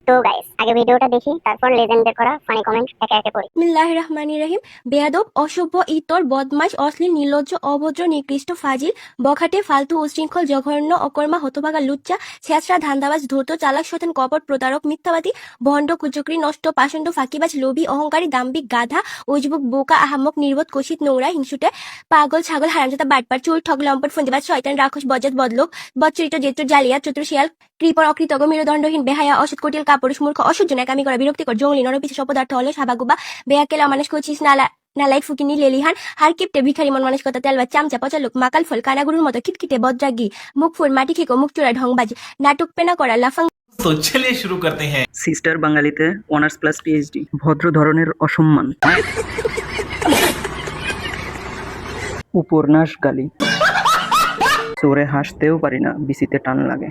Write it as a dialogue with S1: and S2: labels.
S1: তো গাইস আগে ভিডিওটা দেখি, তারপর লেজেন্ডদের করা ফানি কমেন্ট একে একে পড়ি।
S2: বিসমিল্লাহির রহমানির রহিম। বেয়াদব, অসভ্য, ইতর, বদমাশ, অশ্লীল, নির্লজ্জ, অভদ্র, নিকৃষ্ট, ফাজিল, বখাটে, ফালতু, উশৃঙ্খল, জঘন্য, অকর্মা, হতভাগা, লুচ্চা, ছেঁচড়া, ধান্দাবাজ, ধূর্ত, চালাক, শয়তান, কপট, প্রতারক, মিথ্যাবাদী, ভণ্ড, কুচক্রী, নষ্ট, পাষণ্ড, ফাঁকিবাজ, লোভী, অহংকারী, দাম্ভিক, গাধা, উজবুক, বোকা, আহাম্মক, নির্বোধ, কুৎসিত, নোংরা, হিংসুটে, পাগল, ছাগল, হারামজাদা, বাটপার, চোর, ঠগ, লম্পট, ফন্দিবাজ, শয়তান, রাক্ষস, বজ্জাত, বদলোক, বচ্চরিত, জেত্র, জালিয়াত, চতুর, শিয়াল, কৃপণ, অকৃতজ্ঞ, মেরুদণ্ডহীন, বেহায়া, অসৎ, কটিল, কাপুরুষ, মূর্খ, অসহ্য, ন্যাকামি করা, বিরক্তিকর, জঙ্গলি, নরপিশাচ, অপদার্থ, অলস, হাবাগুবা, বেয়াকেলা, মানুষ, কুচিস, নালাইট, ফুকিনি, লেলিহান, হারকিপটে, ভিখারি, মন মানসিকতা, তেলবা, চামচা, পচালুক, মাকাল ফল, কানাগুরুর মতো খিটখিটে, বজ্রাগী, মুখফুল, মাটি খেকো, মুখ চোরা, ঢংবাজ, নাটক পেনা করা, লাফাং।
S3: तो चलिए शुरू करते हैं।
S4: সিস্টার বাঙালিতে অনার্স প্লাস পিএইচডি, ভদ্র ধরনের অসম্মান, উপন্যাস গালি, চোরে হাসতেও পারি না, বিসিতে টান লাগে।